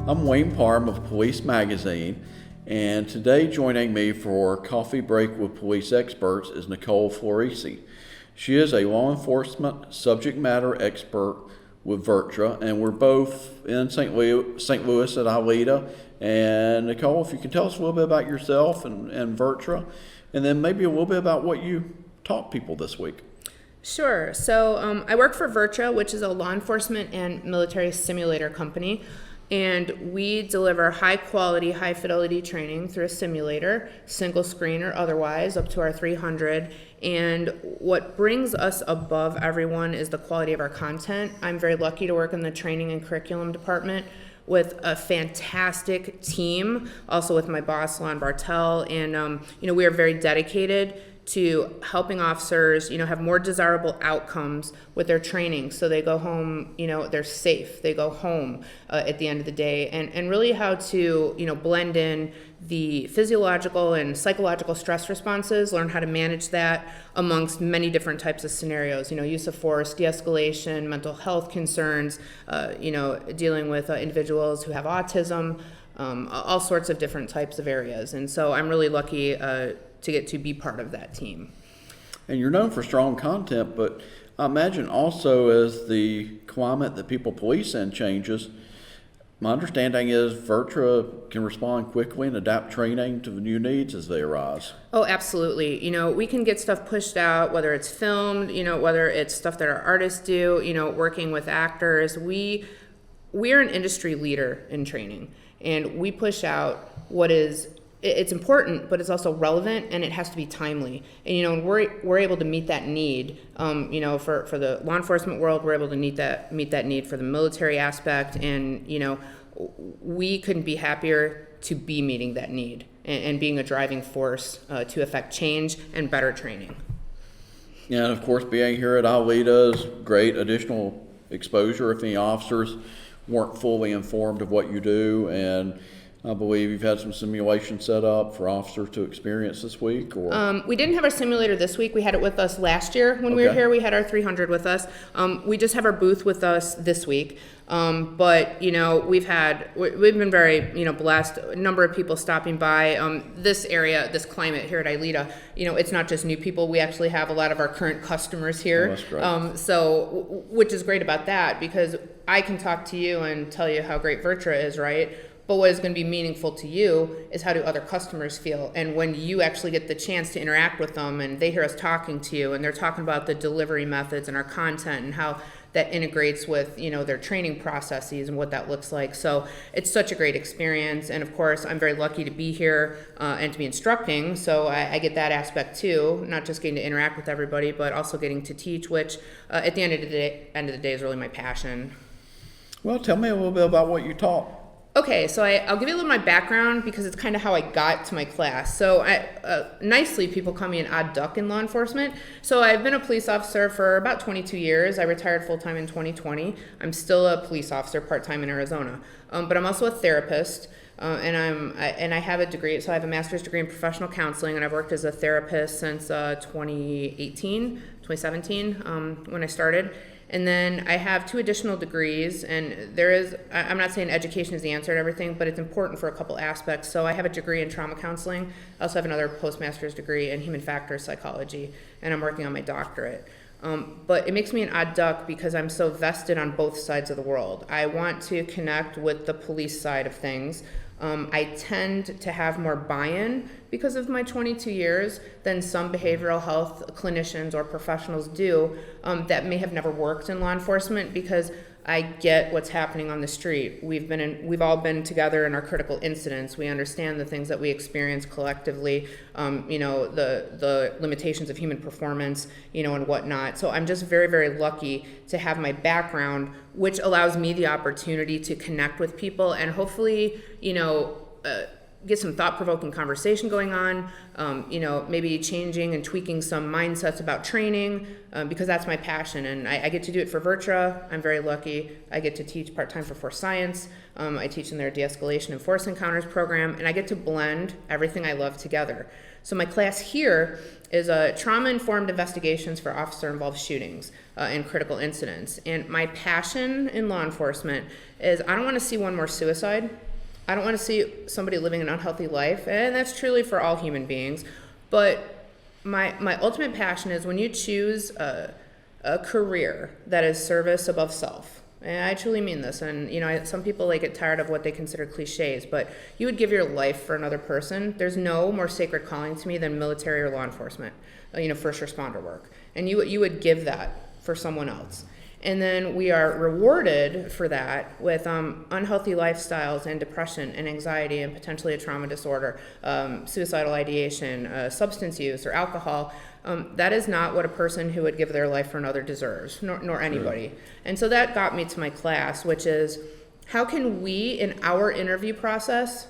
I'm Wayne Parham of Police Magazine, and today joining me for Coffee Break with Police Experts is Nicole Florisi. She is a law enforcement subject matter expert with VirTra, and we're both in St. Louis at ILEETA. And Nicole, if you can tell us a little bit about yourself and VirTra, and then maybe a little bit about what you taught people this week. Sure. So I work for VirTra, which is a law enforcement and military simulator company. And we deliver high quality, high fidelity training through a simulator, single screen or otherwise, up to our 300. And what brings us above everyone is the quality of our content. I'm very lucky to work in the training and curriculum department with a fantastic team, also with my boss, Lon Bartel. And, we are very dedicated to helping officers, have more desirable outcomes with their training. So they go home, they're safe. They go home at the end of the day, and really how to, blend in the physiological and psychological stress responses, learn how to manage that amongst many different types of scenarios, use of force, de-escalation, mental health concerns, dealing with individuals who have autism, all sorts of different types of areas. And so I'm really lucky to get to be part of that team. And you're known for strong content, but I imagine also as the climate that people police in changes, my understanding is VirTra can respond quickly and adapt training to the new needs as they arise. Oh, absolutely. We can get stuff pushed out, whether it's filmed, whether it's stuff that our artists do, working with actors. We're an industry leader in training, and we push out it's important, but it's also relevant, and it has to be timely. And we're able to meet that need. For the law enforcement world, we're able to meet that need for the military aspect, and we couldn't be happier to be meeting that need and being a driving force to affect change and better training. And of course, being here at ILEETA is great additional exposure if any officers weren't fully informed of what you do. And I believe you've had some simulation set up for officers to experience this week, or? We didn't have our simulator this week. We had it with us last year when we were here. We had our 300 with us. We just have our booth with us this week. But we've been very blessed. A number of people stopping by. This area, this climate here at ILEETA, it's not just new people. We actually have a lot of our current customers here. Oh, that's great. Which is great about that, because I can talk to you and tell you how great VirTra is, right? But what is going to be meaningful to you is how do other customers feel? And when you actually get the chance to interact with them and they hear us talking to you and they're talking about the delivery methods and our content and how that integrates with, their training processes and what that looks like. So it's such a great experience. And of course, I'm very lucky to be here and to be instructing. So I get that aspect too, not just getting to interact with everybody, but also getting to teach, which at the end of the day is really my passion. Well, tell me a little bit about what you taught. Okay, so I'll give you a little of my background because it's kind of how I got to my class. So nicely, people call me an odd duck in law enforcement. So I've been a police officer for about 22 years. I retired full-time in 2020. I'm still a police officer part-time in Arizona. But I'm also a therapist, and I have a degree. So I have a master's degree in professional counseling, and I've worked as a therapist since 2017, when I started. And then I have 2 additional degrees, and I'm not saying education is the answer to everything, but it's important for a couple aspects. So I have a degree in trauma counseling. I also have another postmaster's degree in human factors psychology, and I'm working on my doctorate. But it makes me an odd duck because I'm so vested on both sides of the world. I want to connect with the police side of things. I tend to have more buy-in because of my 22 years than some behavioral health clinicians or professionals do that may have never worked in law enforcement, because I get what's happening on the street. We've all been together in our critical incidents. We understand the things that we experience collectively, the limitations of human performance, and whatnot. So I'm just very, very lucky to have my background, which allows me the opportunity to connect with people and hopefully, get some thought-provoking conversation going on, maybe changing and tweaking some mindsets about training, because that's my passion, and I get to do it for VirTra. I'm very lucky. I get to teach part-time for Force Science. I teach in their de-escalation and force encounters program, and I get to blend everything I love together. So my class here is trauma-informed investigations for officer-involved shootings and critical incidents. And my passion in law enforcement is I don't want to see one more suicide. I don't want to see somebody living an unhealthy life, and that's truly for all human beings. But my ultimate passion is when you choose a career that is service above self. And I truly mean this. And, some people get tired of what they consider cliches, but you would give your life for another person. There's no more sacred calling to me than military or law enforcement, first responder work. And you would give that for someone else. And then we are rewarded for that with unhealthy lifestyles and depression and anxiety and potentially a trauma disorder, suicidal ideation, substance use or alcohol. That is not what a person who would give their life for another deserves, nor anybody. And so that got me to my class, which is how can we, in our interview process,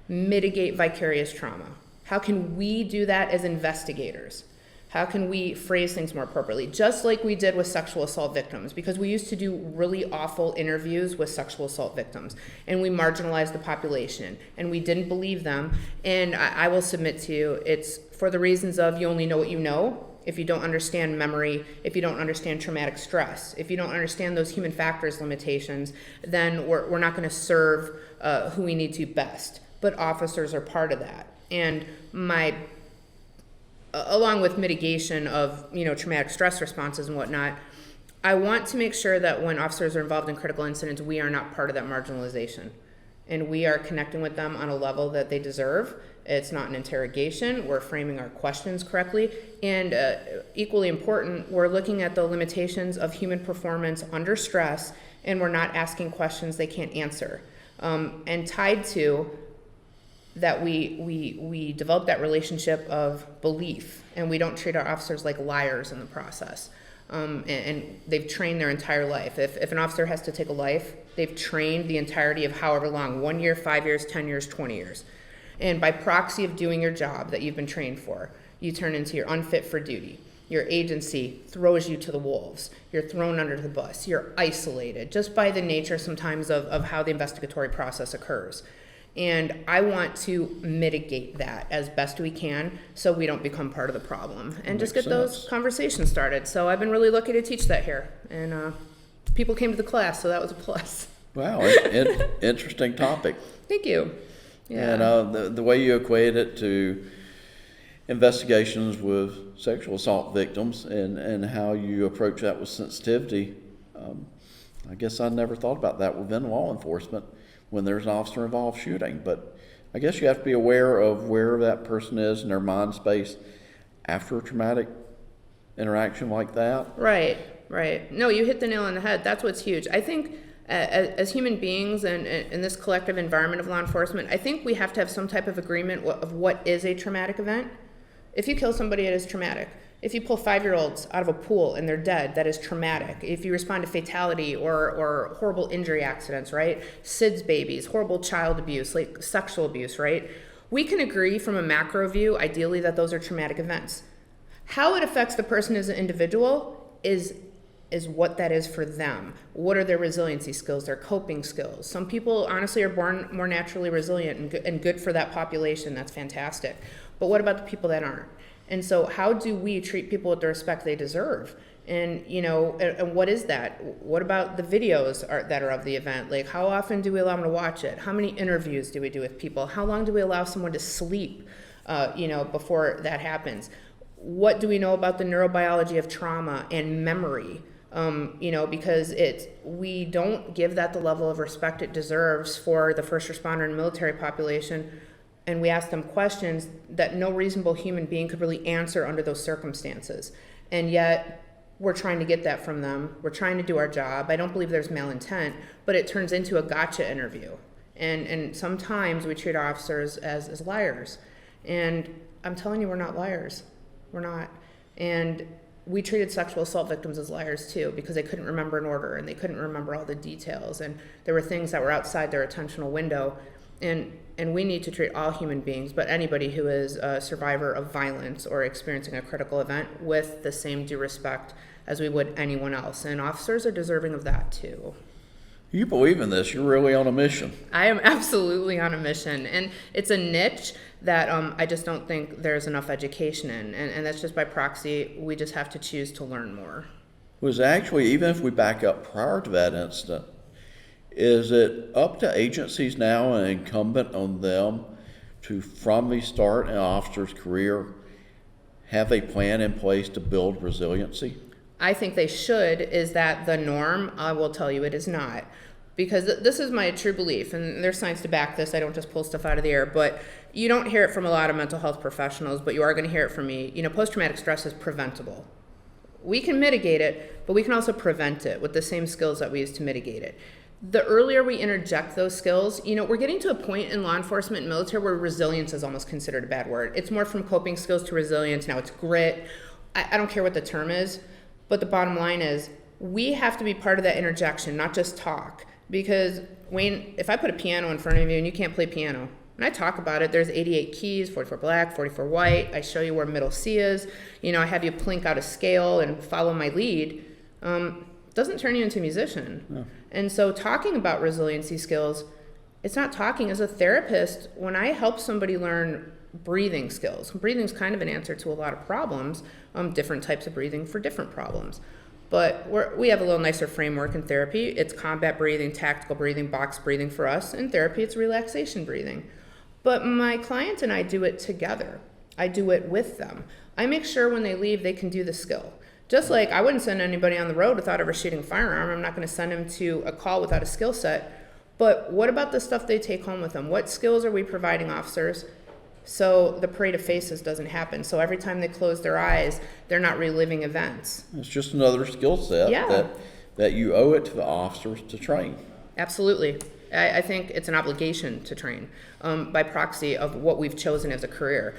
mitigate vicarious trauma? How can we do that as investigators? How can we phrase things more appropriately? Just like we did with sexual assault victims, because we used to do really awful interviews with sexual assault victims, and we marginalized the population, and we didn't believe them. And I will submit to you, it's for the reasons of you only know what you know. If you don't understand memory, if you don't understand traumatic stress, if you don't understand those human factors limitations, then we're not going to serve who we need to best. But officers are part of that. And along with mitigation of traumatic stress responses and whatnot, I want to make sure that when officers are involved in critical incidents, we are not part of that marginalization, and we are connecting with them on a level that they deserve. It's not an interrogation. We're framing our questions correctly, and equally important, we're looking at the limitations of human performance under stress, and we're not asking questions they can't answer. And tied to that, we develop that relationship of belief, and we don't treat our officers like liars in the process. And they've trained their entire life. If an officer has to take a life, they've trained the entirety of however long, 1 year, 5 years, 10 years, 20 years. And by proxy of doing your job that you've been trained for, you turn into your unfit for duty. Your agency throws you to the wolves. You're thrown under the bus. You're isolated, just by the nature sometimes of how the investigatory process occurs. And I want to mitigate that as best we can so we don't become part of the problem and just get those conversations started. So I've been really lucky to teach that here. And people came to the class, so that was a plus. Wow, interesting topic. Thank you. Yeah. And the way you equate it to investigations with sexual assault victims and how you approach that with sensitivity, I guess I never thought about that within law enforcement when there's an officer-involved shooting. But I guess you have to be aware of where that person is in their mind space after a traumatic interaction like that. Right. No, you hit the nail on the head. That's what's huge. I think as human beings and in this collective environment of law enforcement, I think we have to have some type of agreement of what is a traumatic event. If you kill somebody, it is traumatic. If you pull 5-year-olds out of a pool and they're dead, that is traumatic. If you respond to fatality or horrible injury accidents, right? SIDS babies, horrible child abuse, like sexual abuse, right? We can agree from a macro view, ideally, that those are traumatic events. How it affects the person as an individual is what that is for them. What are their resiliency skills, their coping skills? Some people, honestly, are born more naturally resilient and good for that population. That's fantastic. But what about the people that aren't? And so how do we treat people with the respect they deserve? And, and what is that? What about the videos that are of the event? Like, how often do we allow them to watch it? How many interviews do we do with people? How long do we allow someone to sleep, before that happens? What do we know about the neurobiology of trauma and memory? Because we don't give that the level of respect it deserves for the first responder and military population. And we ask them questions that no reasonable human being could really answer under those circumstances. And yet, we're trying to get that from them. We're trying to do our job. I don't believe there's malintent, but it turns into a gotcha interview. And sometimes we treat our officers as liars. And I'm telling you, we're not liars. We're not. And we treated sexual assault victims as liars too, because they couldn't remember an order and they couldn't remember all the details. And there were things that were outside their attentional window. And we need to treat all human beings, but anybody who is a survivor of violence or experiencing a critical event, with the same due respect as we would anyone else. And officers are deserving of that too. You believe in this. You're really on a mission. I am absolutely on a mission, and it's a niche that I just don't think there's enough education in, and that's just by proxy. We just have to choose to learn more. Was actually, even if we back up prior to that incident, is it up to agencies now and incumbent on them to, from the start in an officer's career, have a plan in place to build resiliency? I think they should. Is that the norm? I will tell you it is not. Because this is my true belief, and there's science to back this. I don't just pull stuff out of the air, but you don't hear it from a lot of mental health professionals, but you are going to hear it from me. Post-traumatic stress is preventable. We can mitigate it, but we can also prevent it with the same skills that we use to mitigate it. The earlier we interject those skills, we're getting to a point in law enforcement and military where resilience is almost considered a bad word. It's more from coping skills to resilience. Now it's grit. I don't care what the term is, but the bottom line is we have to be part of that interjection, not just talk. Because, Wayne, if I put a piano in front of you and you can't play piano, and I talk about it, there's 88 keys, 44 black, 44 white, I show you where middle C is, I have you plink out a scale and follow my lead, doesn't turn you into a musician. No. And so talking about resiliency skills, it's not talking. As a therapist, when I help somebody learn breathing skills, breathing's kind of an answer to a lot of problems, different types of breathing for different problems. But we have a little nicer framework in therapy. It's combat breathing, tactical breathing, box breathing for us. In therapy, it's relaxation breathing. But my client and I do it together. I do it with them. I make sure when they leave, they can do the skill. Just like I wouldn't send anybody on the road without ever shooting a firearm. I'm not going to send them to a call without a skill set. But what about the stuff they take home with them? What skills are we providing officers so the parade of faces doesn't happen? So every time they close their eyes, they're not reliving events. It's just another skill set that you owe it to the officers to train. Absolutely. I think it's an obligation to train by proxy of what we've chosen as a career.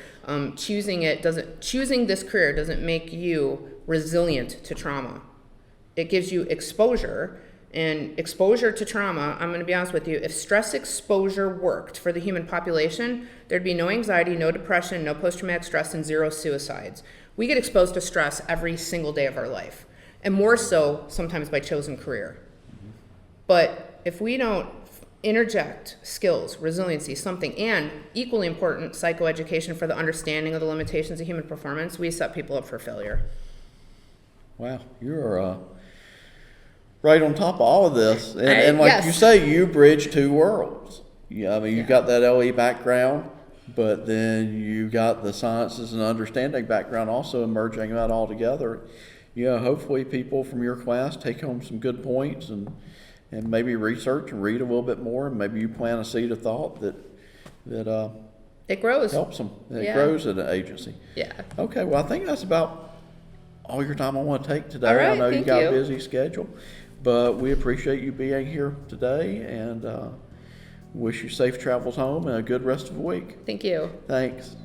Choosing this career doesn't make you resilient to trauma. It gives you exposure, and exposure to trauma, I'm going to be honest with you, if stress exposure worked for the human population, there'd be no anxiety, no depression, no post-traumatic stress, and 0 suicides. We get exposed to stress every single day of our life, and more so sometimes by chosen career. But if we don't interject skills, resiliency, something, and equally important, psychoeducation for the understanding of the limitations of human performance, we set people up for failure. Wow, you're right on top of all of this. And like yes. you say, you bridge two worlds. You've got that LE background, but then you got the sciences and understanding background also merging that all together. Hopefully people from your class take home some good points and maybe research and read a little bit more, and maybe you plant a seed of thought that it grows. Helps them. It grows at an agency. Yeah. Okay, well, I think that's about all your time I want to take today. All right, I know thank you got you. a busy schedule, but we appreciate you being here today, and wish you safe travels home and a good rest of the week. Thank you. Thanks.